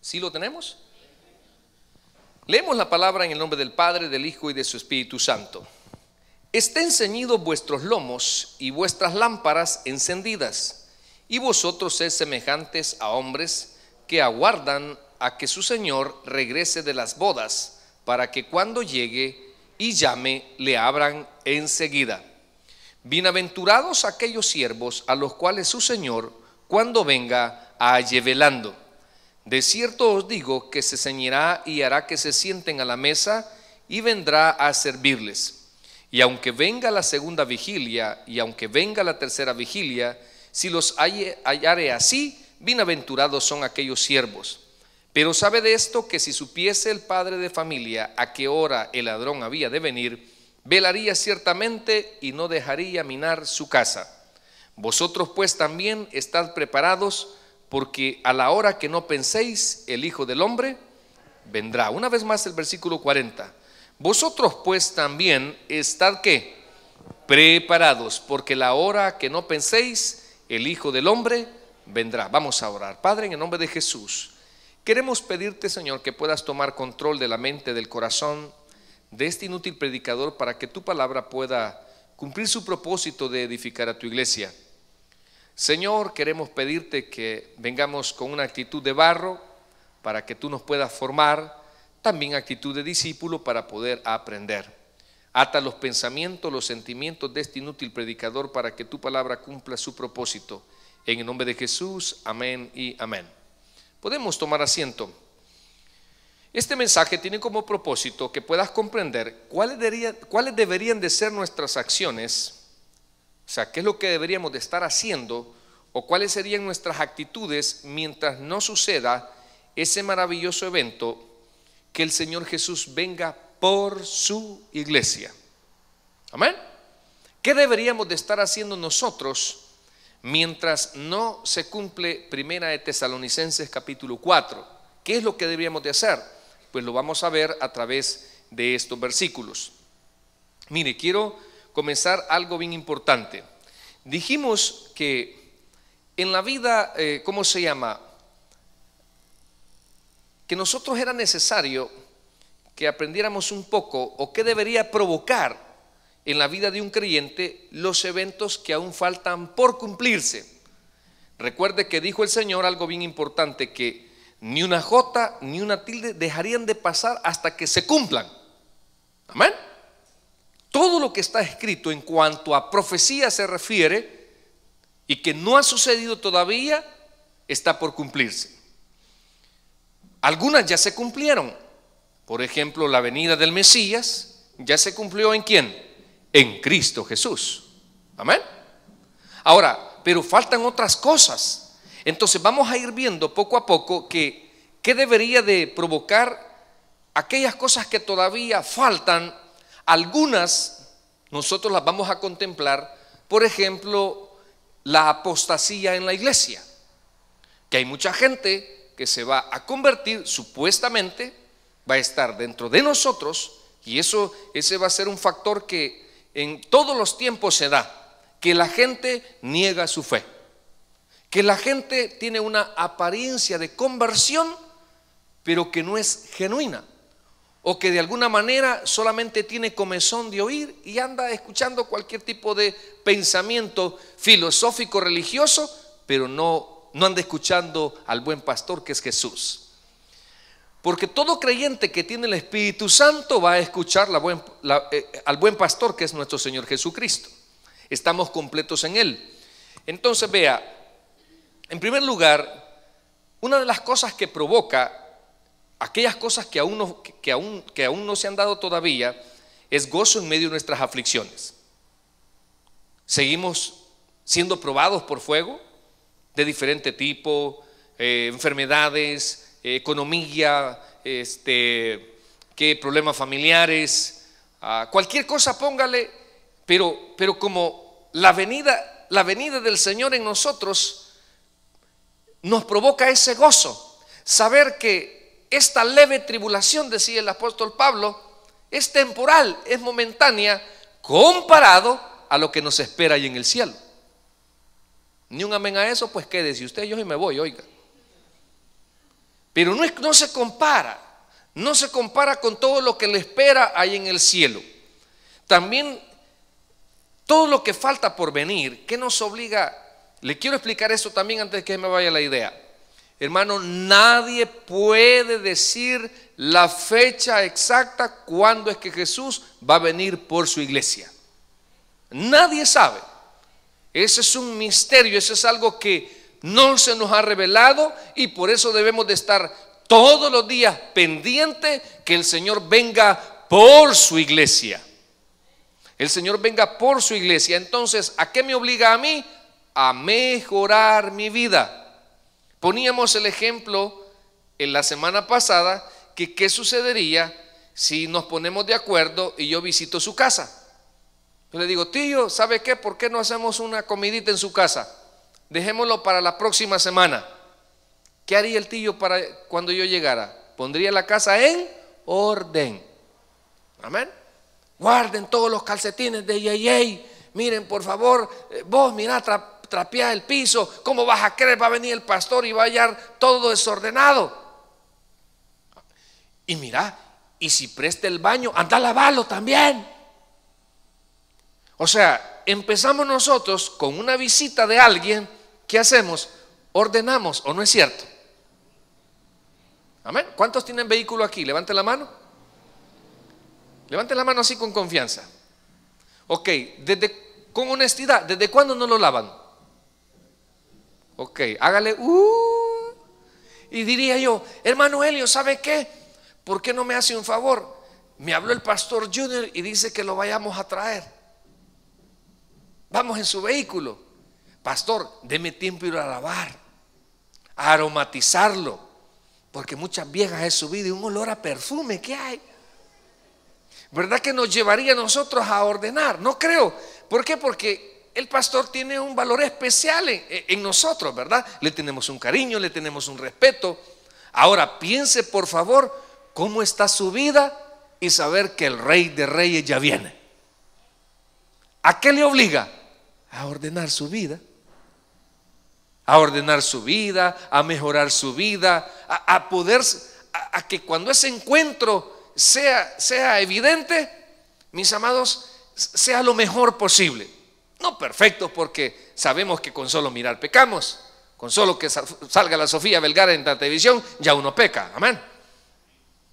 ¿Sí lo tenemos? Leemos la palabra en el nombre del Padre, del Hijo y de su Espíritu Santo. Estén ceñidos vuestros lomos y vuestras lámparas encendidas, y vosotros sed semejantes a hombres que aguardan a que su Señor regrese de las bodas, para que cuando llegue y llame, le abran enseguida. Bienaventurados aquellos siervos a los cuales su Señor, cuando venga, halle velando. De cierto os digo que se ceñirá y hará que se sienten a la mesa y vendrá a servirles. Y aunque venga la segunda vigilia y aunque venga la tercera vigilia, si los hallare así, bienaventurados son aquellos siervos. Pero sabe de esto, que si supiese el padre de familia a qué hora el ladrón había de venir, velaría ciertamente y no dejaría minar su casa. Vosotros pues también estad preparados, porque a la hora que no penséis, el Hijo del Hombre vendrá. Una vez más el versículo 40. Vosotros pues también estad ¿qué? Preparados, porque la hora que no penséis, el Hijo del Hombre vendrá. Vamos a orar. Padre, en el nombre de Jesús, queremos pedirte, Señor, que puedas tomar control de la mente, del corazón de este inútil predicador, para que tu palabra pueda cumplir su propósito de edificar a tu iglesia. Señor, queremos pedirte que vengamos con una actitud de barro para que tú nos puedas formar, también actitud de discípulo para poder aprender. Ata los pensamientos, los sentimientos de este inútil predicador para que tu palabra cumpla su propósito. En el nombre de Jesús, amén y amén. Podemos tomar asiento. Este mensaje tiene como propósito que puedas comprender cuáles deberían de ser nuestras acciones. O sea, ¿qué es lo que deberíamos de estar haciendo o cuáles serían nuestras actitudes mientras no suceda ese maravilloso evento que el Señor Jesús venga por su iglesia? Amén. ¿Qué deberíamos de estar haciendo nosotros mientras no se cumple Primera de Tesalonicenses capítulo 4? ¿Qué es lo que deberíamos de hacer? Pues lo vamos a ver a través de estos versículos. Mire, quiero comenzar algo bien importante. Dijimos que en la vida, ¿cómo se llama? Que nosotros era necesario que aprendiéramos un poco, o que debería provocar en la vida de un creyente los eventos que aún faltan por cumplirse. Recuerde que dijo el Señor algo bien importante, que ni una jota ni una tilde dejarían de pasar hasta que se cumplan. Amén. Todo lo que está escrito en cuanto a profecía se refiere y que no ha sucedido todavía, está por cumplirse. Algunas ya se cumplieron. Por ejemplo, la venida del Mesías ya se cumplió ¿en quién? En Cristo Jesús. Amén. Ahora, pero faltan otras cosas. Entonces vamos a ir viendo poco a poco qué debería de provocar aquellas cosas que todavía faltan. Algunas nosotros las vamos a contemplar. Por ejemplo, la apostasía en la iglesia, que hay mucha gente que se va a convertir, supuestamente va a estar dentro de nosotros, y ese va a ser un factor que en todos los tiempos se da, que la gente niega su fe, que la gente tiene una apariencia de conversión pero que no es genuina, o que de alguna manera solamente tiene comezón de oír y anda escuchando cualquier tipo de pensamiento filosófico religioso, pero no anda escuchando al buen pastor, que es Jesús. Porque todo creyente que tiene el Espíritu Santo va a escuchar al buen pastor, que es nuestro Señor Jesucristo. Estamos completos en Él. Entonces vea, en primer lugar, una de las cosas que provoca aquellas cosas que aún no se han dado todavía, es gozo en medio de nuestras aflicciones. Seguimos siendo probados por fuego de diferente tipo, enfermedades, economía, problemas familiares, cualquier cosa póngale, pero como la venida del Señor en nosotros nos provoca ese gozo, saber que esta leve tribulación, decía el apóstol Pablo, es temporal, es momentánea, comparado a lo que nos espera ahí en el cielo. Ni un amén a eso, pues quédese usted, yo y me voy, oiga. Pero no se compara. No se compara con todo lo que le espera ahí en el cielo. También todo lo que falta por venir. ¿Qué nos obliga? Le quiero explicar esto también antes de que me vaya la idea. Hermano, nadie puede decir la fecha exacta cuándo es que Jesús va a venir por su iglesia. Nadie sabe. Ese es un misterio, eso es algo que no se nos ha revelado, y por eso debemos de estar todos los días pendientes que el Señor venga por su iglesia. El Señor venga por su iglesia. Entonces, ¿a qué me obliga a mí? A mejorar mi vida. Poníamos el ejemplo en la semana pasada que qué sucedería si nos ponemos de acuerdo y yo visito su casa. Yo le digo, tío, ¿sabe qué? ¿Por qué no hacemos una comidita en su casa? Dejémoslo para la próxima semana. ¿Qué haría el tío para cuando yo llegara? Pondría la casa en orden. Amén. Guarden todos los calcetines de Yeyey. Miren, por favor, vos mirá, trapea el piso. ¿Cómo vas a creer? Va a venir el pastor y va a hallar todo desordenado. Y mira, y si presta el baño, anda a lavarlo también. O sea, empezamos nosotros con una visita de alguien. ¿Qué hacemos? Ordenamos, ¿o no es cierto? Amén. ¿Cuántos tienen vehículo aquí? Levante la mano. Levante la mano así con confianza. Ok, con honestidad, ¿desde cuándo no lo lavan? Ok, hágale. Y diría yo, hermano Helio, ¿sabe qué? ¿Por qué no me hace un favor? Me habló el pastor Junior y dice que lo vayamos a traer. Vamos en su vehículo. Pastor, deme tiempo de ir a lavar, a aromatizarlo, porque muchas viejas he subido y un olor a perfume que hay. ¿Verdad que nos llevaría a nosotros a ordenar? No creo. ¿Por qué? Porque el pastor tiene un valor especial en nosotros, ¿verdad? Le tenemos un cariño, le tenemos un respeto. Ahora piense por favor cómo está su vida y saber que el Rey de Reyes ya viene. ¿A qué le obliga? A ordenar su vida. A ordenar su vida, a mejorar su vida, a poder, a que cuando ese encuentro sea evidente, mis amados, sea lo mejor posible. No perfecto, porque sabemos que con solo mirar pecamos. Con solo que salga la Sofía Vergara en la televisión, ya uno peca. Amén.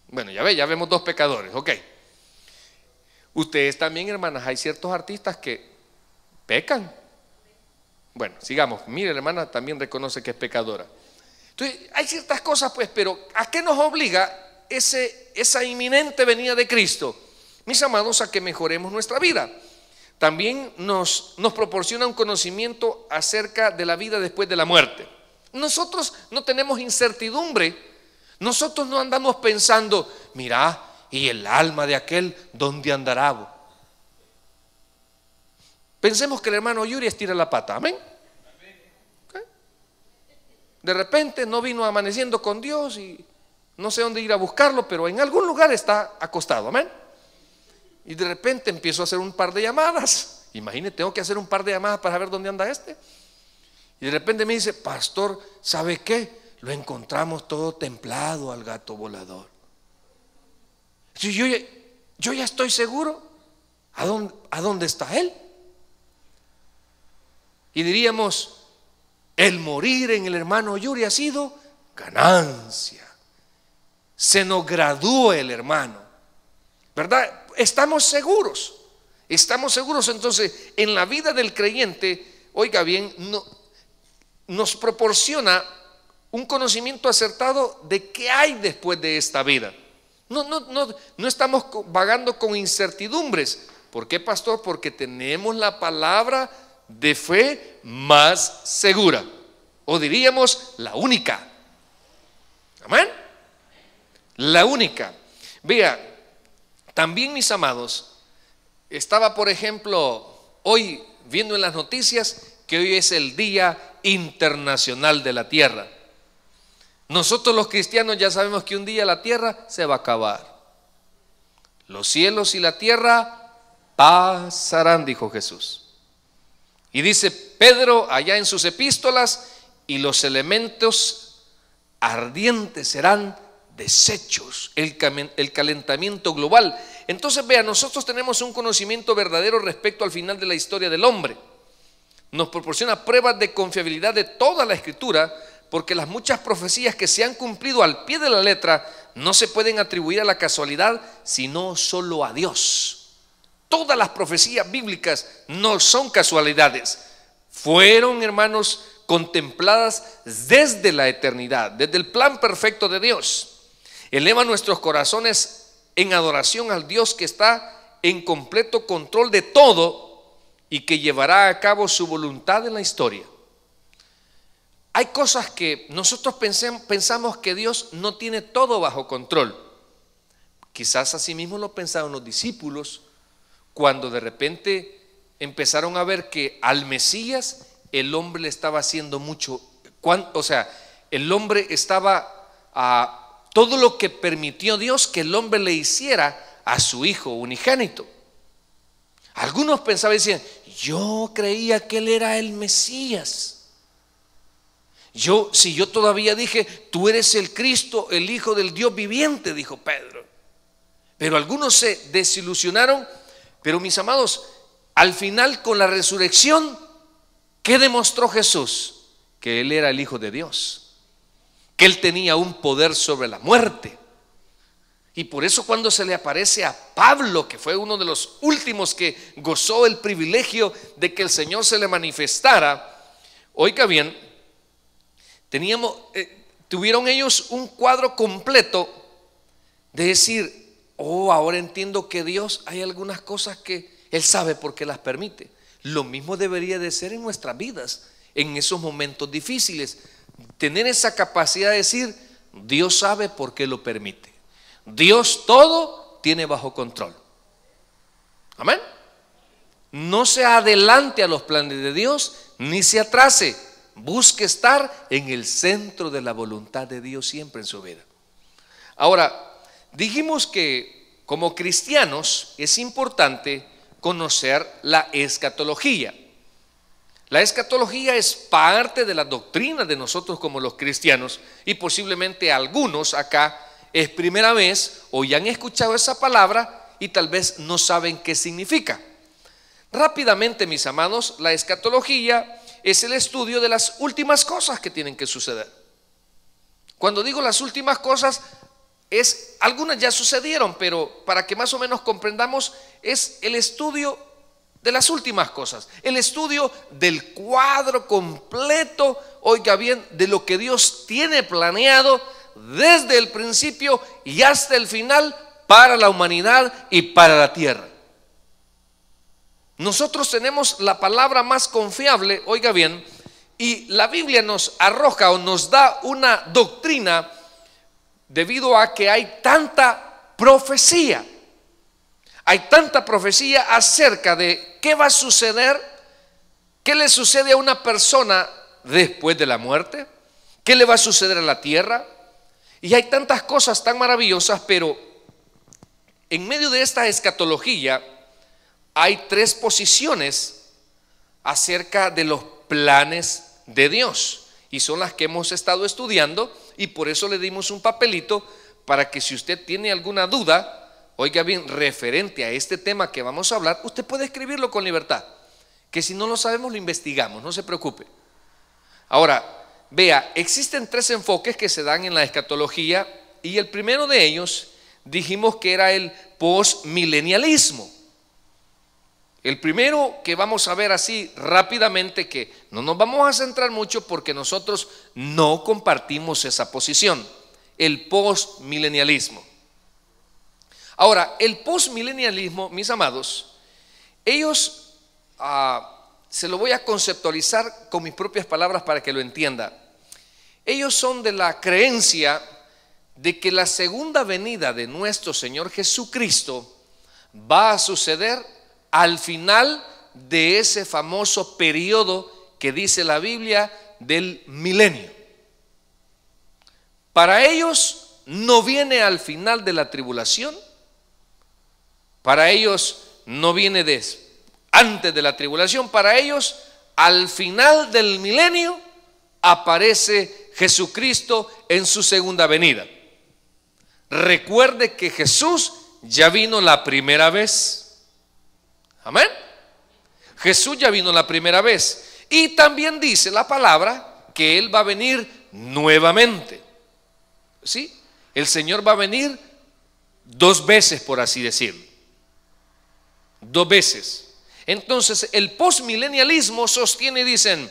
Bueno, ya vemos dos pecadores. Ok. Ustedes también, hermanas, hay ciertos artistas que pecan. Bueno, sigamos. Mire, la hermana también reconoce que es pecadora. Entonces, hay ciertas cosas, pues, pero ¿a qué nos obliga esa inminente venida de Cristo? Mis amados, a que mejoremos nuestra vida. También nos proporciona un conocimiento acerca de la vida después de la muerte. Nosotros no tenemos incertidumbre. Nosotros no andamos pensando, mira, ¿y el alma de aquel dónde andará? Pensemos que el hermano Yuri estira la pata, amén. ¿Okay? De repente no vino amaneciendo con Dios y no sé dónde ir a buscarlo, pero en algún lugar está acostado, amén. Y de repente empiezo a hacer un par de llamadas. Imagínate, tengo que hacer un par de llamadas para ver dónde anda este. Y de repente me dice, pastor, ¿sabe qué? Lo encontramos todo templado al gato volador. Yo ya estoy seguro. ¿A dónde está él? Y diríamos, el morir en el hermano Yuri ha sido ganancia. Se nos graduó el hermano, ¿verdad? Estamos seguros. Entonces, en la vida del creyente, oiga bien, nos proporciona un conocimiento acertado de qué hay después de esta vida. No estamos vagando con incertidumbres. ¿Por qué, pastor? Porque tenemos la palabra de fe más segura, o diríamos la única. Amén. La única. Vea, también, mis amados, estaba por ejemplo hoy viendo en las noticias que hoy es el Día Internacional de la Tierra. Nosotros los cristianos ya sabemos que un día la tierra se va a acabar. Los cielos y la tierra pasarán, dijo Jesús. Y dice Pedro allá en sus epístolas, y los elementos ardientes serán desechos, el calentamiento global. Entonces vea, nosotros tenemos un conocimiento verdadero respecto al final de la historia del hombre. Nos proporciona pruebas de confiabilidad de toda la Escritura, porque las muchas profecías que se han cumplido al pie de la letra no se pueden atribuir a la casualidad, sino solo a Dios. Todas las profecías bíblicas no son casualidades. Fueron, hermanos, contempladas desde la eternidad, desde el plan perfecto de Dios. Eleva nuestros corazones en adoración al Dios que está en completo control de todo y que llevará a cabo su voluntad en la historia. Hay cosas que nosotros pensamos que Dios no tiene todo bajo control. Quizás así mismo lo pensaron los discípulos cuando de repente empezaron a ver que al Mesías el hombre le estaba haciendo mucho, o sea, el hombre estaba todo lo que permitió Dios que el hombre le hiciera a su hijo unigénito. Algunos pensaban y decían: yo creía que él era el Mesías. Si yo todavía dije: tú eres el Cristo, el Hijo del Dios viviente, dijo Pedro. Pero algunos se desilusionaron. Pero mis amados, al final, con la resurrección, ¿qué demostró Jesús? Que Él era el Hijo de Dios, que Él tenía un poder sobre la muerte. Y por eso cuando se le aparece a Pablo, que fue uno de los últimos que gozó el privilegio de que el Señor se le manifestara, oiga bien, tuvieron ellos un cuadro completo de decir: oh, ahora entiendo que Dios, hay algunas cosas que Él sabe por qué las permite. Lo mismo debería de ser en nuestras vidas, en esos momentos difíciles. Tener esa capacidad de decir: Dios sabe por qué lo permite. Dios todo tiene bajo control. Amén. No se adelante a los planes de Dios, ni se atrase. Busque estar en el centro de la voluntad de Dios siempre en su vida. Ahora, dijimos que como cristianos es importante conocer la escatología. La escatología es parte de la doctrina de nosotros como los cristianos, y posiblemente algunos acá es primera vez o ya han escuchado esa palabra y tal vez no saben qué significa. Rápidamente, mis amados, la escatología es el estudio de las últimas cosas que tienen que suceder. Cuando digo las últimas cosas, algunas ya sucedieron, pero para que más o menos comprendamos, es el estudio de las últimas cosas, el estudio del cuadro completo, oiga bien, de lo que Dios tiene planeado desde el principio y hasta el final para la humanidad y para la tierra. Nosotros tenemos la palabra más confiable, oiga bien, y la Biblia nos arroja o nos da una doctrina debido a que hay tanta profecía. Hay tanta profecía acerca de qué va a suceder, qué le sucede a una persona después de la muerte, qué le va a suceder a la tierra. Y hay tantas cosas tan maravillosas, pero en medio de esta escatología hay tres posiciones acerca de los planes de Dios, y son las que hemos estado estudiando, y por eso le dimos un papelito para que si usted tiene alguna duda, oiga bien, referente a este tema que vamos a hablar, usted puede escribirlo con libertad, que si no lo sabemos lo investigamos, no se preocupe. Ahora, vea, existen tres enfoques que se dan en la escatología, y el primero de ellos dijimos que era el postmilenialismo. El primero que vamos a ver así rápidamente, que no nos vamos a centrar mucho porque nosotros no compartimos esa posición, el postmilenialismo. Ahora, el postmilenialismo, mis amados, ellos, se lo voy a conceptualizar con mis propias palabras para que lo entienda. Ellos son de la creencia de que la segunda venida de nuestro Señor Jesucristo va a suceder al final de ese famoso periodo que dice la Biblia del milenio. Para ellos no viene al final de la tribulación, para ellos no viene antes de la tribulación, para ellos al final del milenio aparece Jesucristo en su segunda venida. Recuerde que Jesús ya vino la primera vez. Amén. Jesús ya vino la primera vez. Y también dice la palabra que Él va a venir nuevamente. ¿Sí? El Señor va a venir dos veces, por así decirlo. Dos veces. Entonces el postmilenialismo sostiene y dicen: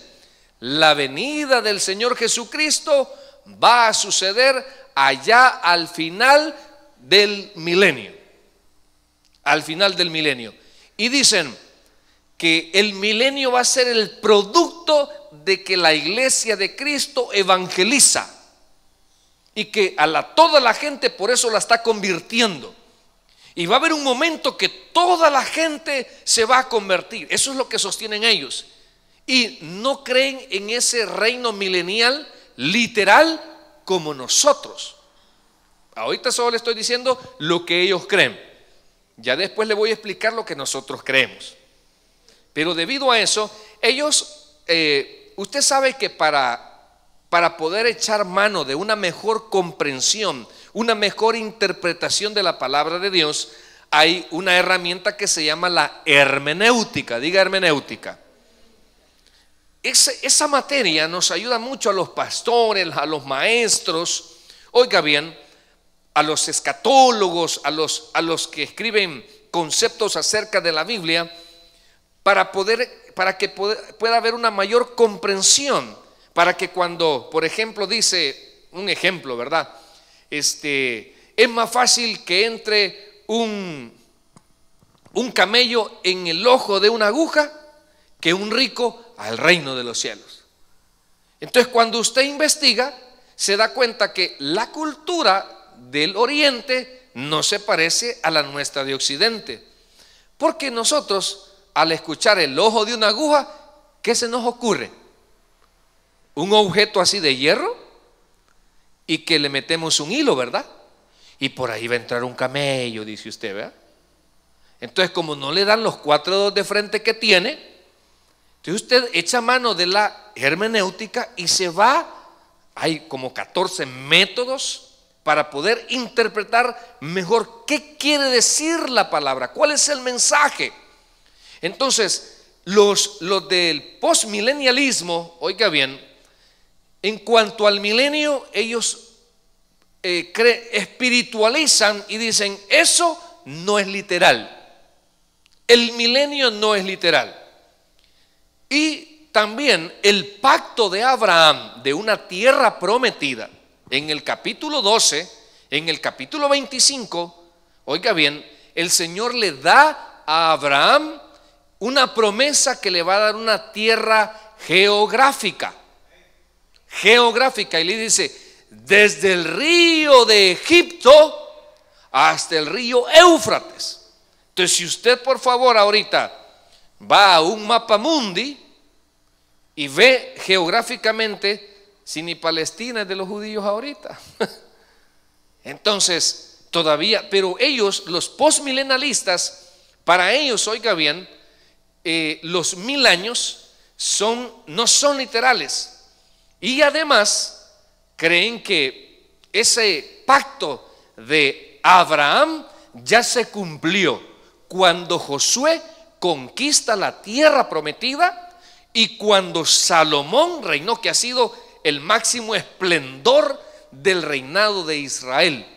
la venida del Señor Jesucristo va a suceder allá al final del milenio. Al final del milenio. Y dicen que el milenio va a ser el producto de que la iglesia de Cristo evangeliza. Y que toda la gente por eso la está convirtiendo. Y va a haber un momento que toda la gente se va a convertir. Eso es lo que sostienen ellos. Y no creen en ese reino milenial literal como nosotros. Ahorita solo le estoy diciendo lo que ellos creen. Ya después le voy a explicar lo que nosotros creemos. Pero debido a eso, ellos, usted sabe que para poder echar mano de una mejor comprensión, una mejor interpretación de la palabra de Dios, hay una herramienta que se llama la hermenéutica. Diga hermenéutica. Esa materia nos ayuda mucho a los pastores, a los maestros, oiga bien, a los escatólogos, a los que escriben conceptos acerca de la Biblia, para que pueda haber una mayor comprensión, para que cuando, por ejemplo, dice un ejemplo, ¿verdad? Es más fácil que entre un camello en el ojo de una aguja que un rico al reino de los cielos. Entonces, cuando usted investiga, se da cuenta que la cultura del Oriente no se parece a la nuestra de Occidente. Porque nosotros, al escuchar el ojo de una aguja, ¿qué se nos ocurre? Un objeto así de hierro y que le metemos un hilo, ¿verdad? Y por ahí va a entrar un camello, dice usted, ¿verdad? Entonces, como no le dan los 4 dedos de frente que tiene, entonces usted echa mano de la hermenéutica y se va. Hay como 14 métodos para poder interpretar mejor qué quiere decir la palabra, cuál es el mensaje. Entonces, los del postmilenialismo, oiga bien, en cuanto al milenio, ellos espiritualizan y dicen: eso no es literal. El milenio no es literal. Y también el pacto de Abraham de una tierra prometida, en el capítulo 12, en el capítulo 25, oiga bien, el Señor le da a Abraham una promesa que le va a dar una tierra geográfica. Y le dice: desde el río de Egipto hasta el río Éufrates. Entonces, si usted por favor ahorita va a un mapa mundi y ve geográficamente, si ni Palestina es de los judíos ahorita. Entonces, todavía, pero ellos, los postmilenialistas, para ellos, oiga bien, los 1000 años no son literales. Y además, creen que ese pacto de Abraham ya se cumplió cuando Josué conquista la tierra prometida y cuando Salomón reinó, que ha sido el máximo esplendor del reinado de Israel.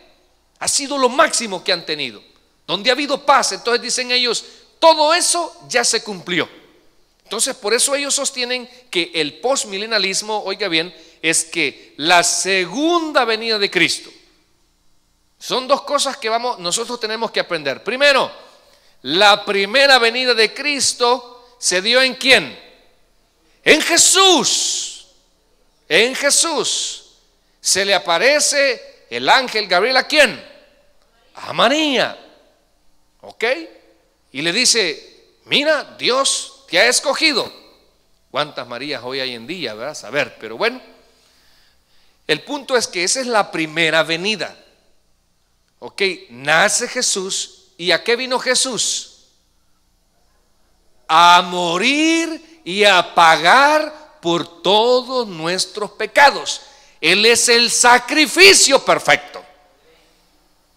Ha sido lo máximo que han tenido, donde ha habido paz. Entonces dicen ellos, todo eso ya se cumplió. Entonces por eso ellos sostienen que el postmilenialismo, oiga bien, es que la segunda venida de Cristo. Son dos cosas que nosotros tenemos que aprender. Primero, la primera venida de Cristo se dio ¿en quién? En Jesús. En Jesús. Se le aparece el ángel Gabriel, ¿a quién? A María. ¿Ok? Y le dice: mira, Dios te ha escogido. ¿Cuántas Marías hoy en día, verdad? Saber, pero bueno. El punto es que esa es la primera venida. ¿Ok? Nace Jesús. ¿Y a qué vino Jesús? A morir y a pagar por todos nuestros pecados. Él es el sacrificio perfecto.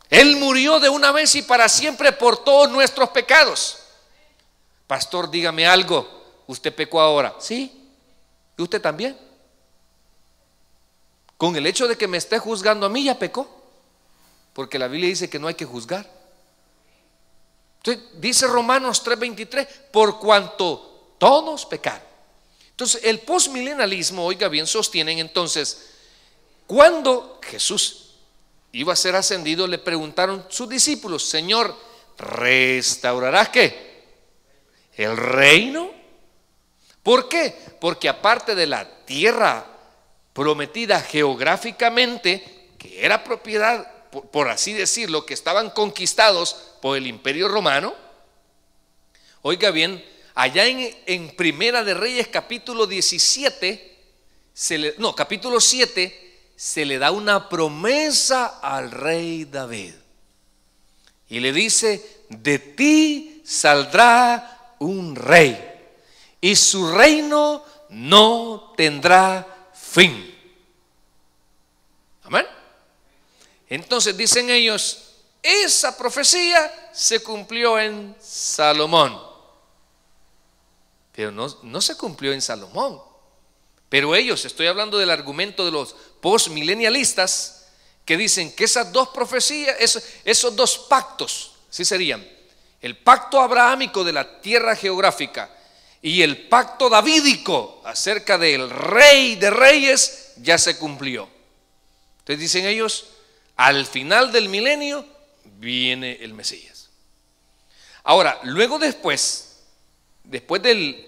Él murió de una vez y para siempre por todos nuestros pecados. Pastor, dígame algo. ¿Usted pecó ahora? Sí. ¿Y usted también? Con el hecho de que me esté juzgando a mí ya pecó. Porque la Biblia dice que no hay que juzgar. Entonces, dice Romanos 3:23, por cuanto todos pecaron. Entonces, el postmilenialismo, oiga bien, sostienen entonces, cuando Jesús iba a ser ascendido, le preguntaron sus discípulos: Señor, ¿restaurarás qué? ¿El reino? ¿Por qué? Porque aparte de la tierra prometida geográficamente, que era propiedad, por así decirlo, que estaban conquistados por el Imperio Romano, oiga bien, allá en Primera de Reyes capítulo 17, capítulo 7, se le da una promesa al rey David. Y le dice: de ti saldrá un rey, y su reino no tendrá fin. Amén. Entonces dicen ellos, esa profecía se cumplió en Salomón. Pero no se cumplió en Salomón. Pero ellos, estoy hablando del argumento de los postmilenialistas, que dicen que esas dos profecías, esos dos pactos, así serían: el pacto abrahámico de la tierra geográfica y el pacto davídico acerca del rey de reyes, ya se cumplió. Entonces dicen ellos, al final del milenio viene el Mesías. Ahora, luego después del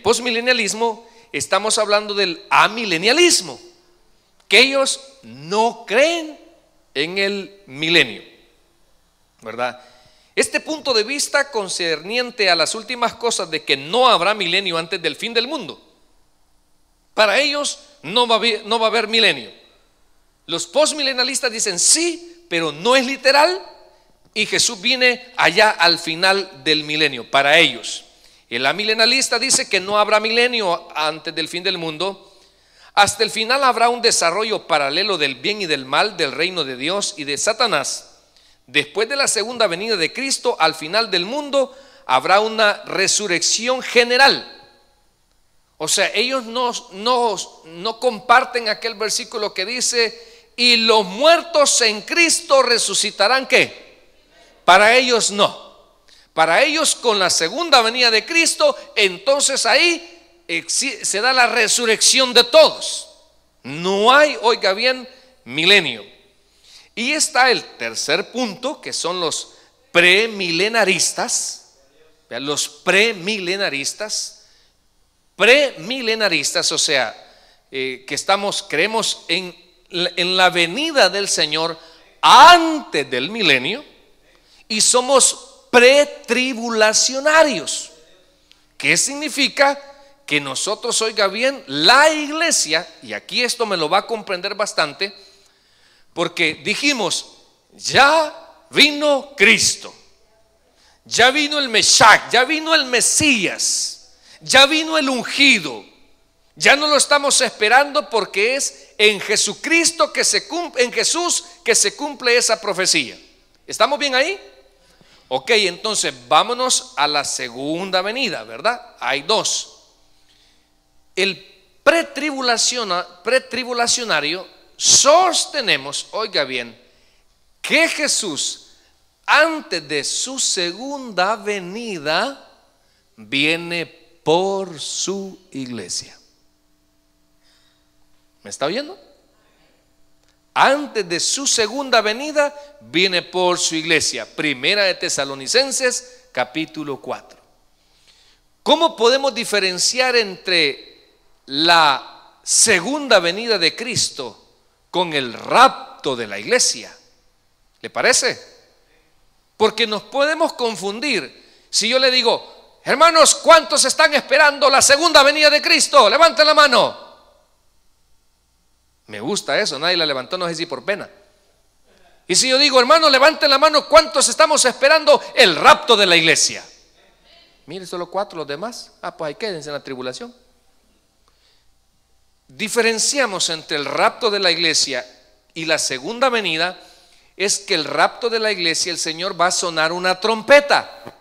postmilenialismo, estamos hablando del amilenialismo, que ellos no creen en el milenio, ¿verdad? Este punto de vista concerniente a las últimas cosas de que no habrá milenio antes del fin del mundo, para ellos no va a haber milenio. Los postmilenialistas dicen sí, pero no es literal, y Jesús viene allá al final del milenio para ellos. El amilenialista dice que no habrá milenio antes del fin del mundo. Hasta el final habrá un desarrollo paralelo del bien y del mal, del reino de Dios y de Satanás. Después de la segunda venida de Cristo, al final del mundo, habrá una resurrección general. O sea, ellos no comparten aquel versículo que dice: y los muertos en Cristo resucitarán, ¿qué? Para ellos no. Para ellos, con la segunda venida de Cristo, entonces ahí se da la resurrección de todos. No hay, oiga bien, milenio. Y está el tercer punto, que son los premilenaristas. Vean, los premilenaristas, o sea, creemos en la venida del Señor antes del milenio, y somos pretribulacionarios. ¿Qué significa? Que nosotros, oiga bien, la iglesia, y aquí esto me lo va a comprender bastante, porque dijimos, ya vino Cristo, ya vino el Mesías, ya vino el Mesías, ya vino el ungido. Ya no lo estamos esperando, porque es en Jesucristo que se cumple, en Jesús que se cumple esa profecía. ¿Estamos bien ahí? Ok, entonces vámonos a la segunda venida, ¿verdad? Hay dos. El pretribulacionario sostenemos, oiga bien, que Jesús, antes de su segunda venida, viene por su iglesia. ¿Me está oyendo? Antes de su segunda venida viene por su iglesia. Primera de Tesalonicenses capítulo 4. ¿Cómo podemos diferenciar entre la segunda venida de Cristo con el rapto de la iglesia? ¿Le parece? Porque nos podemos confundir. Si yo le digo, hermanos, ¿cuántos están esperando la segunda venida de Cristo? Levanten la mano. Me gusta eso, nadie la levantó, no sé si por pena. Y si yo digo, hermano, levanten la mano, ¿cuántos estamos esperando el rapto de la iglesia? Mire, solo 4, los demás, pues ahí quédense en la tribulación. diferenciamos entre el rapto de la iglesia y la segunda venida es que el rapto de la iglesia, el Señor va a sonar una trompeta.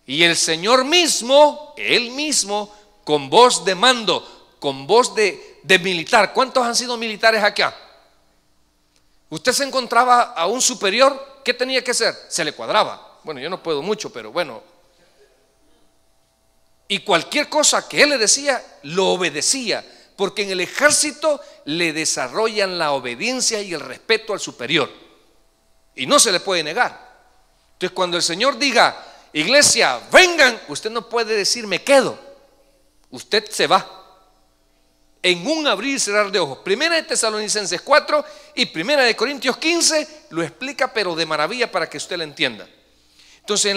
Y el Señor mismo, Él mismo, con voz de mando, con voz de militar. ¿Cuántos han sido militares acá? Usted se encontraba a un superior, ¿qué tenía que hacer? Se le cuadraba. Bueno, yo no puedo mucho, pero bueno. Y cualquier cosa que él le decía, lo obedecía. Porque en el ejército le desarrollan la obediencia y el respeto al superior. Y no se le puede negar. Entonces cuando el Señor diga, iglesia, vengan, usted no puede decir me quedo. Usted se va. En un abrir y cerrar de ojos. Primera de Tesalonicenses 4 y Primera de Corintios 15 lo explica, pero de maravilla para que usted lo entienda. Entonces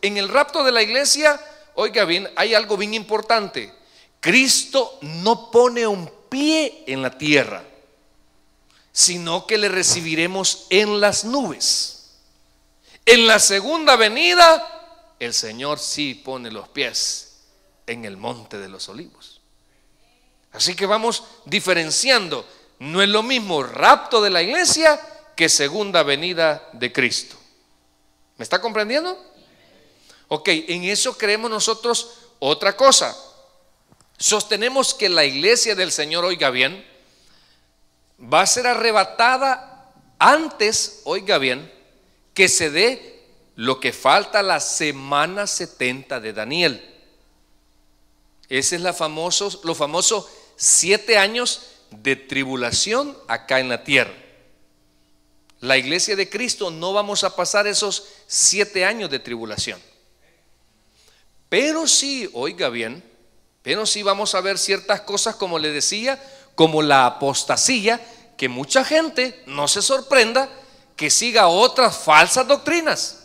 en el rapto de la iglesia, oiga bien, hay algo bien importante. Cristo no pone un pie en la tierra, sino que le recibiremos en las nubes. En la segunda venida, el Señor sí pone los pies en el monte de los olivos. Así que vamos diferenciando. No es lo mismo rapto de la iglesia que segunda venida de Cristo. ¿Me está comprendiendo? Ok, en eso creemos nosotros otra cosa. Sostenemos que la iglesia del Señor, oiga bien, va a ser arrebatada antes, oiga bien, que se dé lo que falta la semana 70 de Daniel. Ese es los famosos 7 años de tribulación acá en la tierra. La iglesia de Cristo no vamos a pasar esos 7 años de tribulación. Pero sí, oiga bien, pero sí vamos a ver ciertas cosas, como le decía, como la apostasía, que mucha gente no se sorprenda que siga otras falsas doctrinas.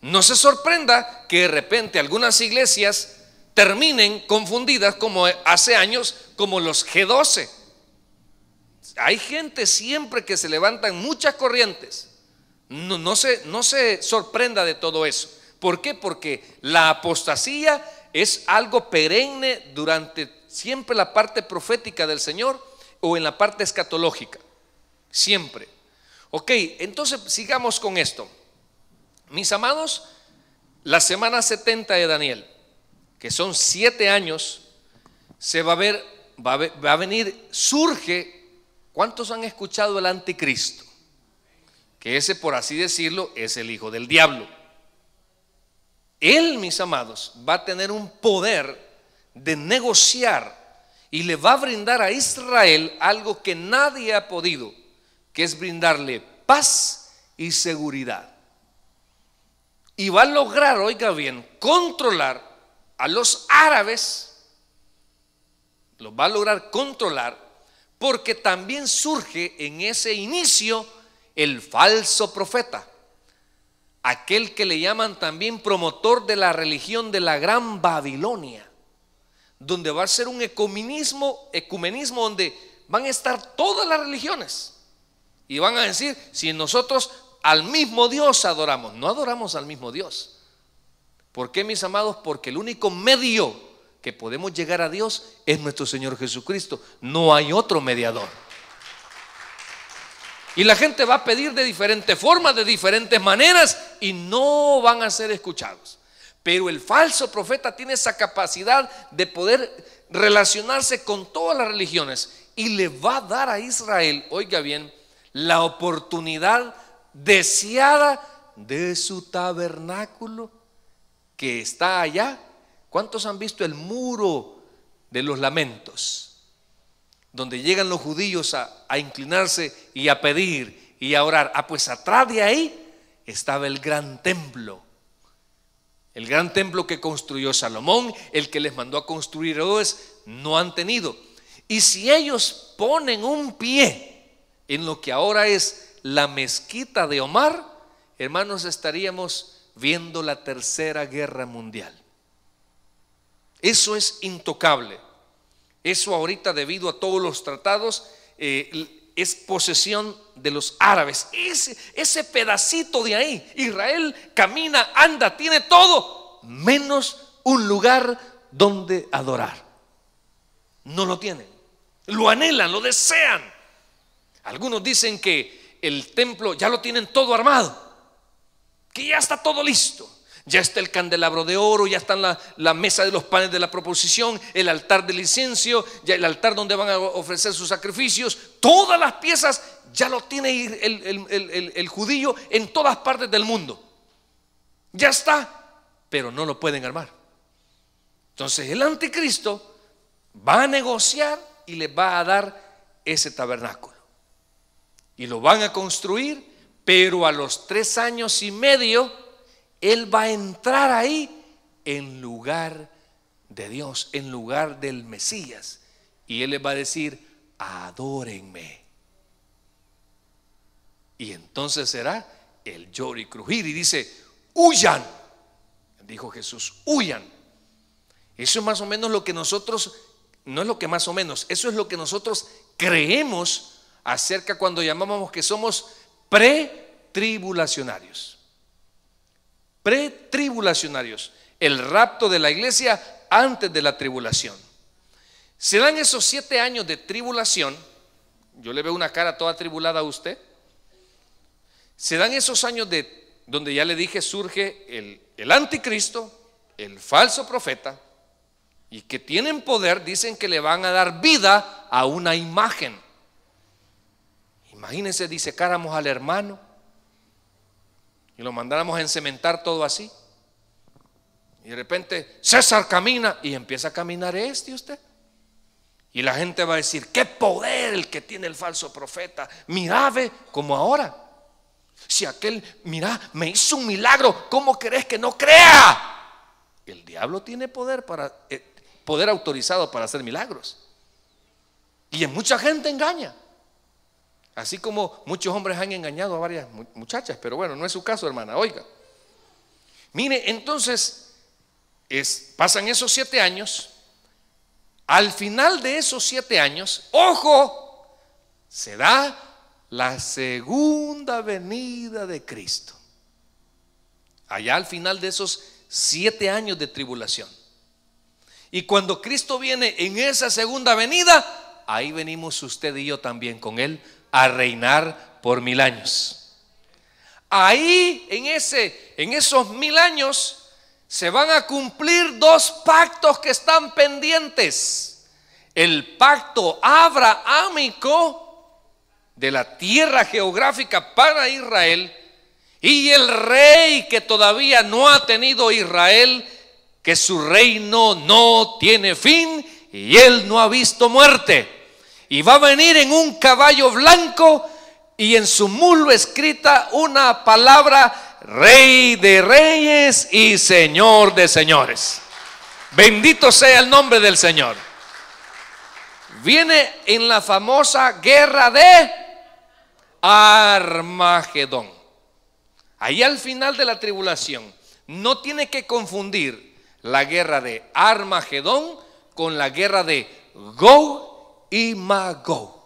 No se sorprenda que de repente algunas iglesias terminen confundidas como hace años, como los G12. Hay gente siempre que se levantan muchas corrientes. No se sorprenda de todo eso. ¿Por qué? Porque la apostasía es algo perenne durante siempre la parte profética del Señor o en la parte escatológica. Siempre. Ok, entonces sigamos con esto. Mis amados, la semana 70 de Daniel, que son 7 años, se va a venir, surge. ¿Cuántos han escuchado el anticristo? Que ese, por así decirlo, es el hijo del diablo. Él, mis amados, va a tener un poder de negociar y le va a brindar a Israel algo que nadie ha podido, que es brindarle paz y seguridad. Y va a lograr, oiga bien, controlar a los árabes. Los va a lograr controlar, porque también surge en ese inicio el falso profeta, aquel que le llaman también promotor de la religión de la Gran Babilonia, donde va a ser un ecumenismo donde van a estar todas las religiones y van a decir, si nosotros al mismo Dios adoramos. No adoramos al mismo Dios. ¿Por qué, mis amados? Porque el único medio que podemos llegar a Dios es nuestro Señor Jesucristo. No hay otro mediador. Y la gente va a pedir de diferentes formas, de diferentes maneras, y no van a ser escuchados. Pero el falso profeta tiene esa capacidad de poder relacionarse con todas las religiones y le va a dar a Israel, oiga bien, la oportunidad deseada de su tabernáculo que está allá. ¿Cuántos han visto el muro de los lamentos? Donde llegan los judíos a inclinarse y a pedir y a orar. Pues atrás de ahí estaba el gran templo. El gran templo que construyó Salomón, el que les mandó a construir Herodes, no han tenido. Y si ellos ponen un pie en lo que ahora es la mezquita de Omar, hermanos, estaríamos viendo la tercera guerra mundial. Eso es intocable. Eso ahorita, debido a todos los tratados, es posesión de los árabes. Ese pedacito de ahí, Israel camina, anda, tiene todo, menos un lugar donde adorar. no lo tienen. Lo anhelan, lo desean. Algunos dicen que el templo ya lo tienen todo armado, que ya está todo listo. Ya está el candelabro de oro, ya está la mesa de los panes de la proposición, el altar del incienso, ya el altar donde van a ofrecer sus sacrificios. Todas las piezas ya lo tiene el judío en todas partes del mundo. Ya está, pero no lo pueden armar. Entonces el anticristo va a negociar y les va a dar ese tabernáculo. Y lo van a construir, pero a los 3 años y medio él va a entrar ahí en lugar de Dios, en lugar del Mesías. Y él les va a decir: adórenme. Y entonces será el lloro y crujir. Y dice: huyan. Dijo Jesús: huyan. Eso es más o menos lo que nosotros, no es lo que más o menos, eso es lo que nosotros creemos acerca cuando llamamos que somos pretribulacionarios. Pretribulacionarios, el rapto de la iglesia antes de la tribulación. Se dan esos 7 años de tribulación. Yo le veo una cara toda atribulada a usted. Se dan esos años donde ya le dije surge el anticristo, el falso profeta, y que tienen poder. Dicen que le van a dar vida a una imagen. Imagínense, disecáramos al hermano y lo mandáramos a encementar todo así, y de repente César camina, y empieza a caminar usted, y la gente va a decir: qué poder el que tiene el falso profeta. Mira, ve como ahora, si aquel, mira, me hizo un milagro, ¿cómo querés que no crea? El diablo tiene poder autorizado para hacer milagros, y en mucha gente engaña. Así como muchos hombres han engañado a varias muchachas, pero bueno, no es su caso, hermana. Oiga, mire, entonces pasan esos 7 años. Al final de esos 7 años, ojo, se da la segunda venida de Cristo. Allá al final de esos 7 años de tribulación. Y cuando Cristo viene en esa segunda venida, ahí venimos usted y yo también con Él a reinar por 1000 años. Ahí en esos 1000 años se van a cumplir 2 pactos que están pendientes: el pacto abrahámico de la tierra geográfica para Israel, y el rey que todavía no ha tenido Israel, que su reino no tiene fin y él no ha visto muerte. Y va a venir en un caballo blanco, y en su muslo escrita una palabra: Rey de reyes y Señor de señores. Bendito sea el nombre del Señor. Viene en la famosa guerra de Armagedón. Ahí al final de la tribulación. No tiene que confundir la guerra de Armagedón con la guerra de Gog y Magog.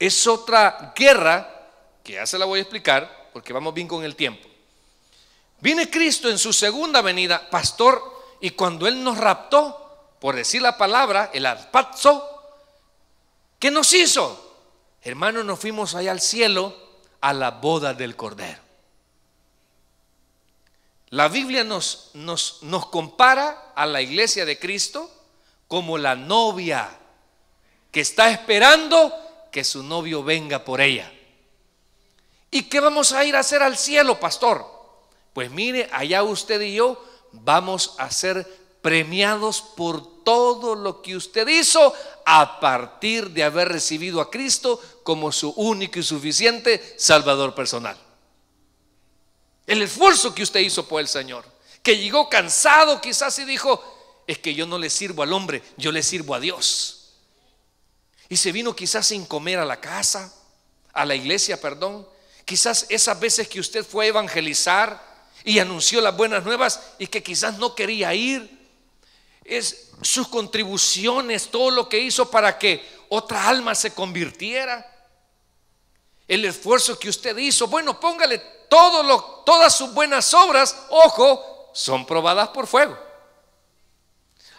Es otra guerra que ya se la voy a explicar porque vamos bien con el tiempo. Viene Cristo en su segunda venida, pastor, y cuando Él nos raptó, por decir la palabra, el arpazo, ¿qué nos hizo? Hermanos, nos fuimos allá al cielo a la boda del Cordero. La Biblia nos compara a la iglesia de Cristo como la novia que está esperando que su novio venga por ella. ¿Y qué vamos a ir a hacer al cielo, pastor? Pues mire, allá usted y yo vamos a ser premiados por todo lo que usted hizo a partir de haber recibido a Cristo como su único y suficiente Salvador personal. El esfuerzo que usted hizo por el Señor, que llegó cansado quizás y dijo: es que yo no le sirvo al hombre, yo le sirvo a Dios. Y se vino quizás sin comer a la casa, a la iglesia, perdón. Quizás esas veces que usted fue a evangelizar y anunció las buenas nuevas y que quizás no quería ir. Es sus contribuciones, todo lo que hizo para que otra alma se convirtiera. El esfuerzo que usted hizo, bueno, póngale todas sus buenas obras, ojo, son probadas por fuego.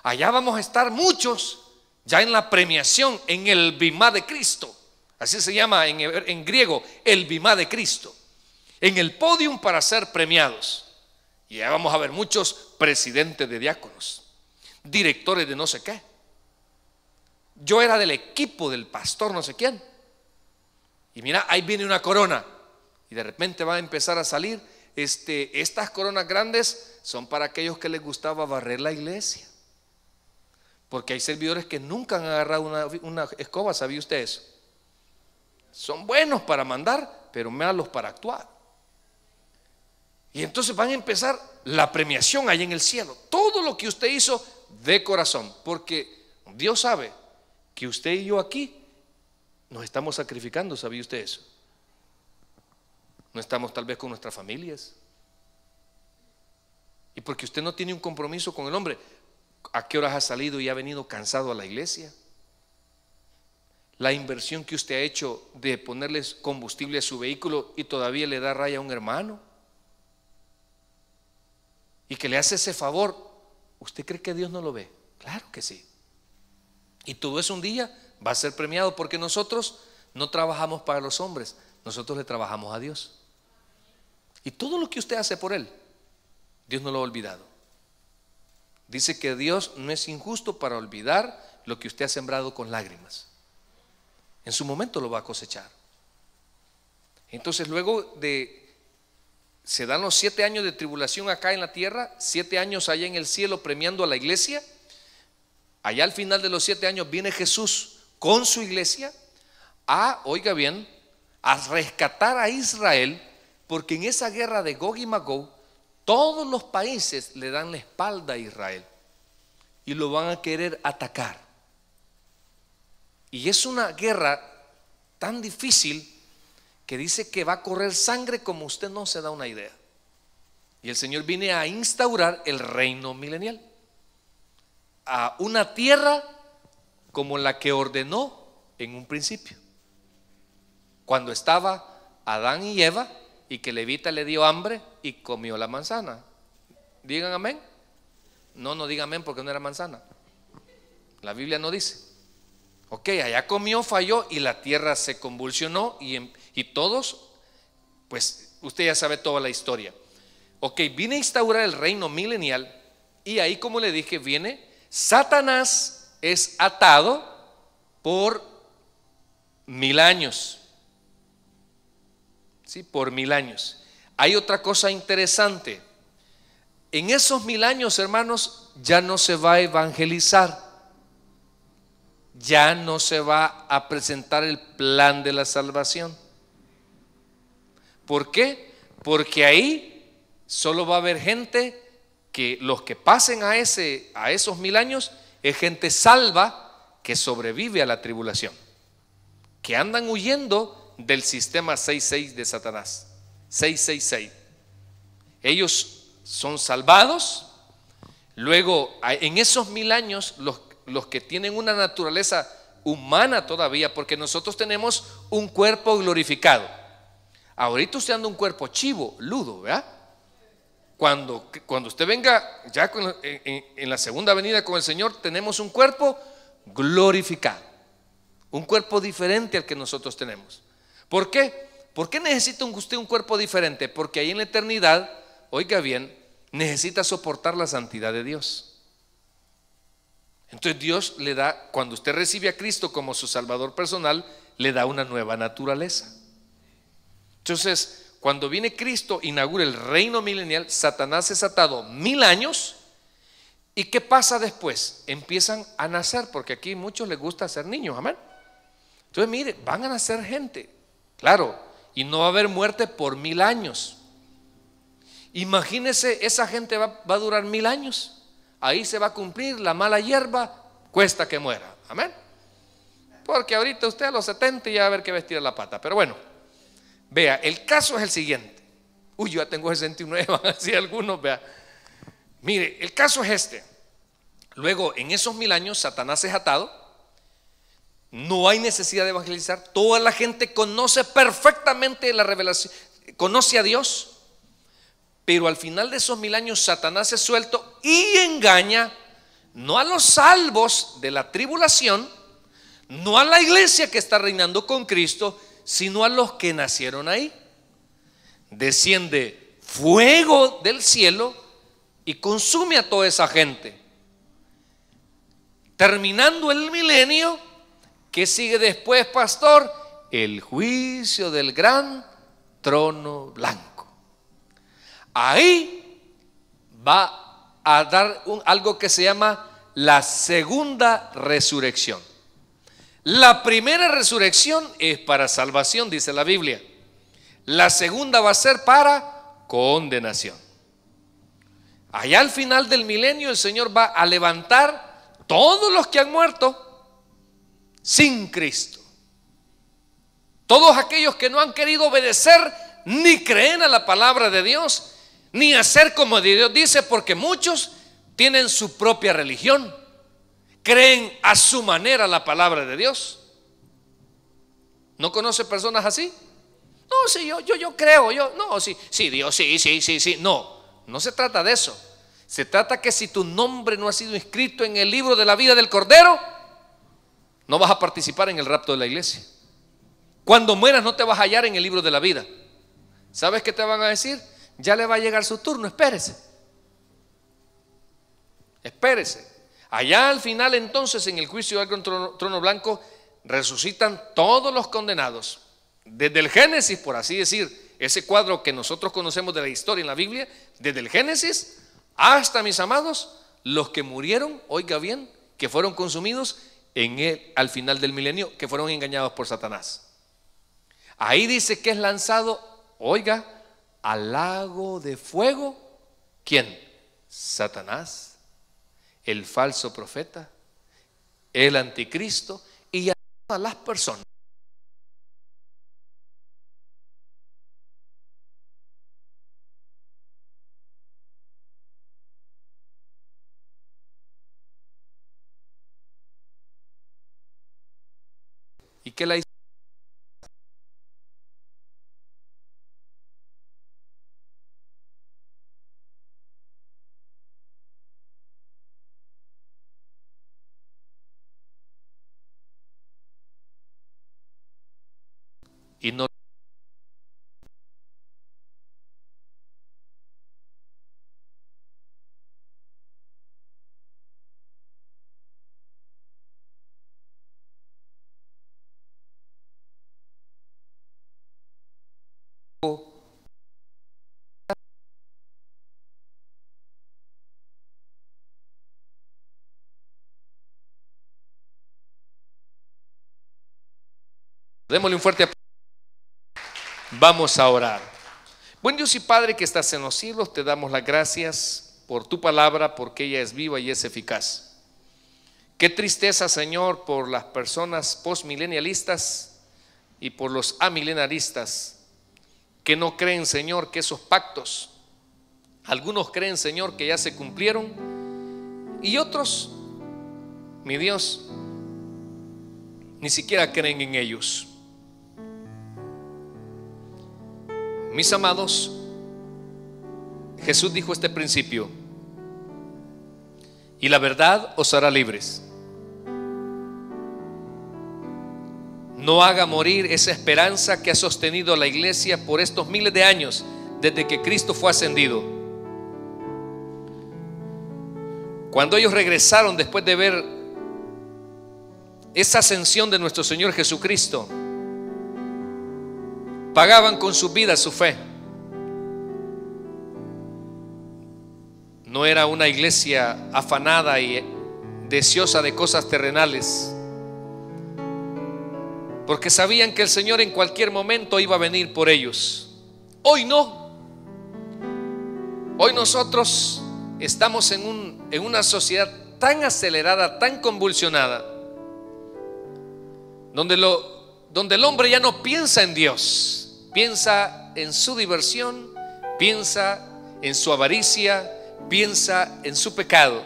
Allá vamos a estar muchos ya en la premiación, en el bimá de Cristo. Así se llama en griego, el bimá de Cristo. En el podium para ser premiados. Y ya vamos a ver muchos presidentes de diáconos, directores de no sé qué. Yo era del equipo del pastor no sé quién. Y mira, ahí viene una corona. Y de repente va a empezar a salir. Estas coronas grandes son para aquellos que les gustaba barrer la iglesia. Porque hay servidores que nunca han agarrado una escoba, ¿sabía usted eso? Son buenos para mandar, pero malos para actuar. Y entonces van a empezar la premiación ahí en el cielo. Todo lo que usted hizo de corazón. Porque Dios sabe que usted y yo aquí nos estamos sacrificando, ¿sabía usted eso? No estamos tal vez con nuestras familias. Y porque usted no tiene un compromiso con el hombre, ¿a qué horas ha salido y ha venido cansado a la iglesia? La inversión que usted ha hecho de ponerles combustible a su vehículo y todavía le da raya a un hermano, y que le hace ese favor, ¿usted cree que Dios no lo ve? Claro que sí. Y todo eso un día va a ser premiado, porque nosotros no trabajamos para los hombres, nosotros le trabajamos a Dios. Y todo lo que usted hace por Él, Dios no lo ha olvidado. Dice que Dios no es injusto para olvidar lo que usted ha sembrado con lágrimas. En su momento lo va a cosechar. Entonces luego se dan los 7 años de tribulación acá en la tierra, 7 años allá en el cielo premiando a la iglesia. Allá al final de los 7 años viene Jesús con su iglesia oiga bien, a rescatar a Israel, porque en esa guerra de Gog y Magog todos los países le dan la espalda a Israel y lo van a querer atacar. Y es una guerra tan difícil que dice que va a correr sangre como usted no se da una idea. Y el Señor viene a instaurar el reino milenial, a una tierra como la que ordenó en un principio, cuando estaba Adán y Eva, y que Levita le dio hambre y comió la manzana. Digan amén. No digan amén porque no era manzana. La Biblia no dice. Ok, allá comió, falló y la tierra se convulsionó y todos, pues usted ya sabe toda la historia. Ok, viene a instaurar el reino milenial y ahí, como le dije, viene Satanás, es atado por 1000 años. Sí, por 1000 años. Hay otra cosa interesante. En esos 1000 años, hermanos, ya no se va a evangelizar. Ya no se va a presentar el plan de la salvación. ¿Por qué? Porque ahí solo va a haber gente que los que pasen a esos 1000 años es gente salva que sobrevive a la tribulación, que andan huyendo del sistema 666 de Satanás. 666. Ellos son salvados. Luego, en esos 1000 años, los que tienen una naturaleza humana todavía, porque nosotros tenemos un cuerpo glorificado. Ahorita usted anda un cuerpo chivo, ludo, ¿verdad? Cuando usted venga ya en la segunda venida con el Señor, tenemos un cuerpo glorificado, un cuerpo diferente al que nosotros tenemos. ¿Por qué? ¿Por qué necesita usted un cuerpo diferente? Porque ahí en la eternidad, oiga bien, necesita soportar la santidad de Dios. Entonces Dios le da, cuando usted recibe a Cristo como su Salvador personal, le da una nueva naturaleza. Entonces, cuando viene Cristo, inaugura el reino milenial, Satanás es atado 1000 años. ¿Y qué pasa después? Empiezan a nacer, porque aquí a muchos les gusta ser niños, amén. Entonces mire, van a nacer gente, claro, y no va a haber muerte por 1000 años. Imagínese, esa gente va a durar 1000 años. Ahí se va a cumplir la mala hierba, cuesta que muera, amén. Porque ahorita usted a los 70 ya va a ver que vestir la pata. Pero bueno, vea, el caso es el siguiente. Uy, yo ya tengo 69, van a decir algunos, vea. Mire, el caso es este. Luego, en esos 1000 años, Satanás es atado. No hay necesidad de evangelizar. Toda la gente conoce perfectamente la revelación, conoce a Dios. Pero al final de esos 1000 años, Satanás es suelto y engaña no a los salvos de la tribulación, no a la iglesia que está reinando con Cristo, sino a los que nacieron ahí. Desciende fuego del cielo y consume a toda esa gente. Terminando el milenio, ¿qué sigue después, pastor? El juicio del gran trono blanco. Ahí va a dar algo que se llama la segunda resurrección. La primera resurrección es para salvación, dice la Biblia. La segunda va a ser para condenación. Allá al final del milenio el Señor va a levantar todos los que han muerto sin Cristo. Todos aquellos que no han querido obedecer ni creen a la palabra de Dios, ni hacer como Dios dice, porque muchos tienen su propia religión, creen a su manera la palabra de Dios. ¿No conoce personas así? No, sí, yo creo, no, sí, Dios, sí. No se trata de eso. Se trata que si tu nombre no ha sido inscrito en el libro de la vida del Cordero, no vas a participar en el rapto de la iglesia. Cuando mueras no te vas a hallar en el libro de la vida. ¿Sabes qué te van a decir? Ya le va a llegar su turno, espérese. Allá al final entonces, en el juicio del gran trono blanco, resucitan todos los condenados. Desde el Génesis, por así decir, ese cuadro que nosotros conocemos de la historia en la Biblia, desde el Génesis hasta, mis amados, los que murieron, oiga bien, que fueron consumidos al final del milenio, que fueron engañados por Satanás. Ahí dice que es lanzado, oiga, al lago de fuego. ¿Quién? Satanás, el falso profeta, el anticristo y a todas las personas y que la y no démosle un fuerte aplauso. Vamos a orar. Buen Dios y Padre que estás en los cielos, te damos las gracias por tu palabra, porque ella es viva y es eficaz. Qué tristeza, Señor, por las personas postmilenialistas y por los amilenaristas que no creen, Señor, que esos pactos, algunos creen, Señor, que ya se cumplieron, y otros, mi Dios, ni siquiera creen en ellos. Mis amados, Jesús dijo este principio: y la verdad os hará libres. No haga morir esa esperanza que ha sostenido a la iglesia por estos miles de años desde que Cristo fue ascendido. Cuando ellos regresaron después de ver esa ascensión de nuestro Señor Jesucristo, pagaban con su vida su fe. No era una iglesia afanada y deseosa de cosas terrenales, porque sabían que el Señor en cualquier momento iba a venir por ellos. Hoy no. Hoy nosotros estamos en una sociedad tan acelerada, tan convulsionada, donde el hombre ya no piensa en Dios, piensa en su diversión, piensa en su avaricia, piensa en su pecado.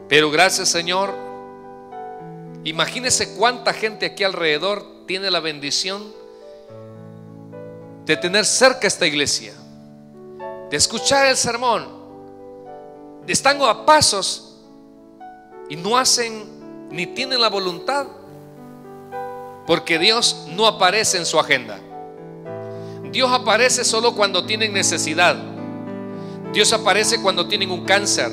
Pero gracias, Señor, imagínese cuánta gente aquí alrededor tiene la bendición de tener cerca esta iglesia, de escuchar el sermón, están a pasos y no hacen ni tienen la voluntad, porque Dios no aparece en su agenda. Dios aparece solo cuando tienen necesidad. Dios aparece cuando tienen un cáncer.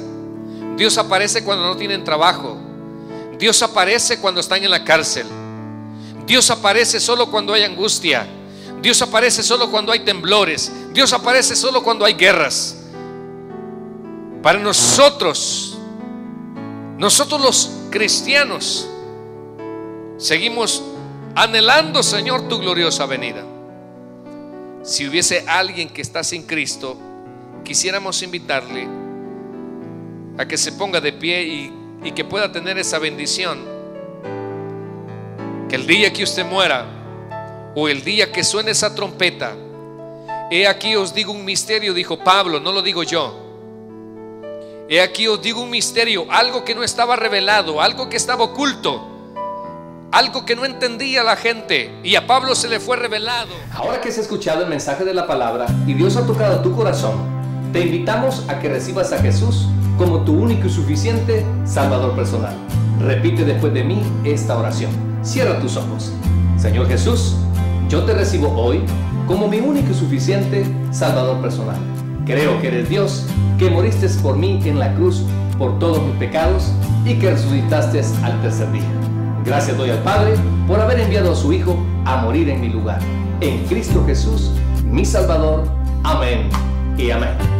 Dios aparece cuando no tienen trabajo. Dios aparece cuando están en la cárcel. Dios aparece solo cuando hay angustia. Dios aparece solo cuando hay temblores. Dios aparece solo cuando hay guerras. Para nosotros los cristianos, seguimos anhelando, Señor, tu gloriosa venida. Si hubiese alguien que está sin Cristo, quisiéramos invitarle a que se ponga de pie y que pueda tener esa bendición. Que el día que usted muera, o el día que suene esa trompeta, he aquí os digo un misterio, dijo Pablo, no lo digo yo. He aquí os digo un misterio, algo que no estaba revelado, algo que estaba oculto, algo que no entendía la gente, y a Pablo se le fue revelado. Ahora que has escuchado el mensaje de la palabra y Dios ha tocado tu corazón, te invitamos a que recibas a Jesús como tu único y suficiente Salvador personal. Repite después de mí esta oración. Cierra tus ojos. Señor Jesús, yo te recibo hoy como mi único y suficiente Salvador personal. Creo que eres Dios, que moriste por mí en la cruz por todos mis pecados y que resucitaste al tercer día. Gracias doy al Padre por haber enviado a su Hijo a morir en mi lugar. En Cristo Jesús, mi Salvador. Amén y amén.